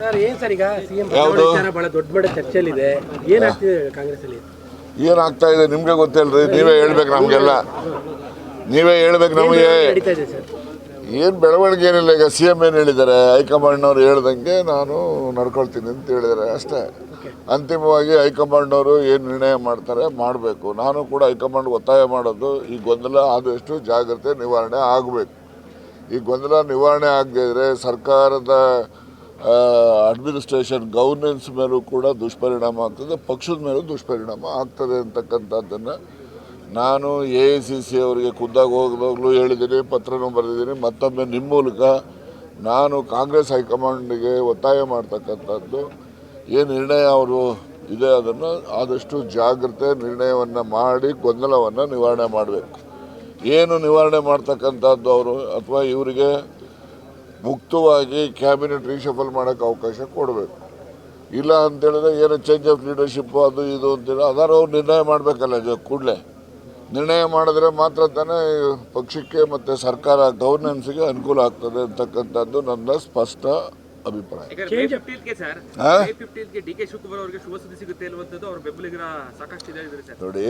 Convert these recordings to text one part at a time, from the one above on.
Sir ಏನು sir ಈಗ CM ವಿಚಾರ ಬಹಳ ದೊಡ್ಡ ಮಟ್ಟ ಚರ್ಚೆಯಲ್ಲಿದೆ. ಏನಾಗ್ತಿದೆ ಕಾಂಗ್ರೆಸ್ ಅಲ್ಲಿ? ಏನಾಗ್ತಾ ಇದೆ ನಿಮಗೆ ಗೊತ್ತಿಲ್ಲರಿ, ನೀವೇ ಹೇಳ್ಬೇಕು ನಮಗೆಲ್ಲ. ನೀವೇ ಹೇಳ್ಬೇಕು ನಮಗೆ. ನಡೀತಾ ಇದೆ ಸರ್. ಏನು ಬೆಳವಣಿಗೆ ಏನಿಲ್ಲ. ಈಗ ಸಿ ಎಂ ಏನು ಹೇಳಿದ್ದಾರೆ, ಹೈಕಮಾಂಡ್ನವ್ರು ಹೇಳ್ದಂಗೆ ನಾನು ನಡ್ಕೊಳ್ತೀನಿ ಅಂತ ಹೇಳಿದ್ದಾರೆ ಅಷ್ಟೇ. ಅಂತಿಮವಾಗಿ ಹೈಕಮಾಂಡ್ನವರು ಏನು ನಿರ್ಣಯ ಮಾಡ್ತಾರೆ ಮಾಡಬೇಕು. ನಾನು ಕೂಡ ಹೈಕಮಾಂಡ್ ಒತ್ತಾಯ ಮಾಡೋದು, ಈ ಗೊಂದಲ ಆದಷ್ಟು ಜಾಗ್ರತೆ ನಿವಾರಣೆ ಆಗಬೇಕು. ಈ ಗೊಂದಲ ನಿವಾರಣೆ ಆಗದೇ ಇದ್ದರೆ ಸರ್ಕಾರದ ಅಡ್ಮಿನಿಸ್ಟ್ರೇಷನ್ ಗವರ್ನೆನ್ಸ್ ಮೇಲೂ ಕೂಡ ದುಷ್ಪರಿಣಾಮ ಆಗ್ತದೆ, ಪಕ್ಷದ ಮೇಲೂ ದುಷ್ಪರಿಣಾಮ ಆಗ್ತದೆ ಅಂತಕ್ಕಂಥದ್ದನ್ನು ನಾನು AICC ಅವರಿಗೆ ಖುದ್ದಾಗಿ ಹೋಗೋವಾಗಲೂ ಹೇಳಿದ್ದೀನಿ, ಪತ್ರನೂ ಬರೆದಿದ್ದೀನಿ. ಮತ್ತೊಮ್ಮೆ ನಿಮ್ಮ ಮೂಲಕ ನಾನು ಕಾಂಗ್ರೆಸ್ ಹೈಕಮಾಂಡ್ಗೆ ಒತ್ತಾಯ ಮಾಡ್ತಕ್ಕಂಥದ್ದು, ಏನು ನಿರ್ಣಯ ಅವರು ಇದೆ ಅದನ್ನು ಆದಷ್ಟು ಜಾಗ್ರತೆ ನಿರ್ಣಯವನ್ನು ಮಾಡಿ ಗೊಂದಲವನ್ನು ನಿವಾರಣೆ ಮಾಡಬೇಕು. ಏನು ನಿವಾರಣೆ ಮಾಡ್ತಕ್ಕಂಥದ್ದು ಅವರು, ಅಥವಾ ಇವರಿಗೆ ಮುಕ್ತವಾಗಿ ಕ್ಯಾಬಿನೆಟ್ ರೀಶಫಲ್ ಮಾಡೋಕ್ಕೆ ಅವಕಾಶ ಕೊಡಬೇಕು. ಇಲ್ಲ ಅಂತೇಳಿದ್ರೆ ಏನು ಚೇಂಜ್ ಆಫ್ ಲೀಡರ್ಶಿಪ್ಪು ಅದು ಇದು ಅಂತೇಳಿ ಅದಾರು ಅವ್ರು ನಿರ್ಣಯ ಮಾಡಬೇಕಲ್ಲ. ಕೂಡಲೇ ನಿರ್ಣಯ ಮಾಡಿದ್ರೆ ಮಾತ್ರ ತಾನೇ ಪಕ್ಷಕ್ಕೆ ಮತ್ತು ಸರ್ಕಾರ ಗವರ್ನೆನ್ಸ್ಗೆ ಅನುಕೂಲ ಆಗ್ತದೆ ಅಂತಕ್ಕಂಥದ್ದು ನನ್ನ ಸ್ಪಷ್ಟ ಅಭಿಪ್ರಾಯ. ನೋಡಿ,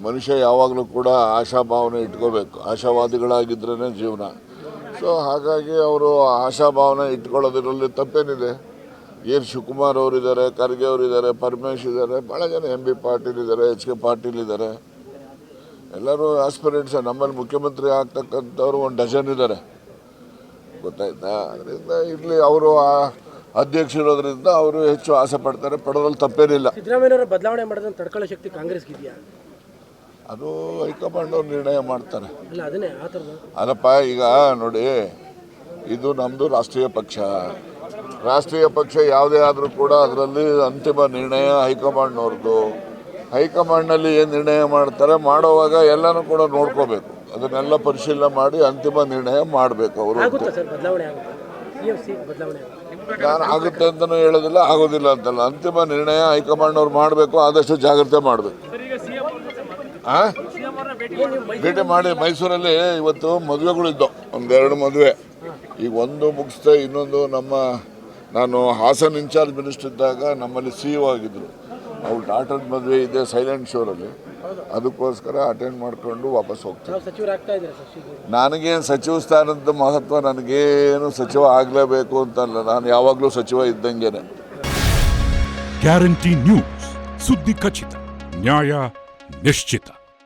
ಮನುಷ್ಯ ಯಾವಾಗಲೂ ಕೂಡ ಆಶಾಭಾವನೆ ಇಟ್ಕೋಬೇಕು. ಆಶಾವಾದಿಗಳಾಗಿದ್ರೇ ಜೀವನ. ಸೊ ಹಾಗಾಗಿ ಅವರು ಆಶಾಭಾವನೆ ಇಟ್ಕೊಳ್ಳೋದ್ರಲ್ಲಿ ತಪ್ಪೇನಿದೆ. ಏನು ಶಿವಕುಮಾರ್ ಅವರಿದ್ದಾರೆ, ಖರ್ಗೆ ಅವರಿದ್ದಾರೆ, ಪರಮೇಶ್ ಇದ್ದಾರೆ, ಭಾಳ ಜನ MB ಪಾಟೀಲ್ ಇದ್ದಾರೆ, HK ಪಾಟೀಲ್ ಇದ್ದಾರೆ, ಎಲ್ಲರೂ ಆಸ್ಪಿರೆಂಟ್ಸ್. ನಮ್ಮಲ್ಲಿ ಮುಖ್ಯಮಂತ್ರಿ ಆಗ್ತಕ್ಕಂಥವ್ರು 1 ಡಜನ್ ಇದ್ದಾರೆ, ಗೊತ್ತಾಯ್ತಾ. ಅದರಿಂದ ಇರಲಿ, ಅವರು ಅಧ್ಯಕ್ಷರಿರೋದ್ರಿಂದ ಅವರು ಹೆಚ್ಚು ಆಸೆ ಪಡ್ತಾರೆ, ಪಡೋದ್ರಲ್ಲಿ ತಪ್ಪೇನಿಲ್ಲ. ಸಿದ್ದರಾಮಯ್ಯನವರ ಬದಲಾವಣೆ ಮಾಡೋದನ್ನು ತಡ್ಕೊಳ್ಳೋ ಶಕ್ತಿ ಕಾಂಗ್ರೆಸ್ಗೆ ಇದೆಯಾ? ಅದು ಹೈಕಮಾಂಡ್ ಅವ್ರು ನಿರ್ಣಯ ಮಾಡ್ತಾರೆ. ಅಲ್ಲ ಅದನ್ನೇ ಆ ಥರ ಅದಪ್ಪ. ಈಗ ನೋಡಿ, ಇದು ನಮ್ಮದು ರಾಷ್ಟ್ರೀಯ ಪಕ್ಷ. ರಾಷ್ಟ್ರೀಯ ಪಕ್ಷ ಯಾವುದೇ ಆದರೂ ಕೂಡ ಅದರಲ್ಲಿ ಅಂತಿಮ ನಿರ್ಣಯ ಹೈಕಮಾಂಡ್ನವ್ರದ್ದು. ಹೈಕಮಾಂಡ್ನಲ್ಲಿ ಏನು ನಿರ್ಣಯ ಮಾಡ್ತಾರೆ ಮಾಡೋವಾಗ ಎಲ್ಲನೂ ಕೂಡ ನೋಡ್ಕೋಬೇಕು. ಅದನ್ನೆಲ್ಲ ಪರಿಶೀಲನೆ ಮಾಡಿ ಅಂತಿಮ ನಿರ್ಣಯ ಮಾಡಬೇಕು ಅವರು. ನಾನು ಆಗುತ್ತೆ ಅಂತಲೂ ಹೇಳೋದಿಲ್ಲ, ಆಗೋದಿಲ್ಲ ಅಂತಲ್ಲ. ಅಂತಿಮ ನಿರ್ಣಯ ಹೈಕಮಾಂಡ್ನವ್ರು ಮಾಡಬೇಕು, ಆದಷ್ಟು ಜಾಗ್ರತೆ ಮಾಡಬೇಕು. ಭೇಟಿ ಮಾಡಿ ಮೈಸೂರಲ್ಲಿ ಇವತ್ತು ಮದುವೆಗಳಿದ್ದವು, 1-2 ಮದುವೆ. ಈಗ ಒಂದು ಮುಗಿಸ್ದೆ, ಇನ್ನೊಂದು ನಾನು ಹಾಸನ್ ಇನ್ಚಾರ್ಜ್ ಮಿನಿಸ್ಟರ್ ಇದ್ದಾಗ ನಮ್ಮಲ್ಲಿ CEO ಆಗಿದ್ದರು. ಅವ್ರ ಡಾಟರ್ ಮದುವೆ ಇದೆ ಸೈಲೆಂಟ್ ಶೋರಲ್ಲಿ. ಅದಕ್ಕೋಸ್ಕರ ಅಟೆಂಡ್ ಮಾಡಿಕೊಂಡು ವಾಪಸ್ ಹೋಗ್ತೀನಿ. ನನಗೇನು ಸಚಿವ ಸ್ಥಾನದ ಮಹತ್ವ, ನನಗೇನು ಸಚಿವ ಆಗಲೇಬೇಕು ಅಂತಲ್ಲ. ನಾನು ಯಾವಾಗಲೂ ಸಚಿವ ಇದ್ದಂಗೆನೆ. ಗ್ಯಾರಂಟಿ ನ್ಯೂಸ್, ಸುದ್ದಿ ಖಚಿತ, ನ್ಯಾಯ ನಿಶ್ಚಿತ.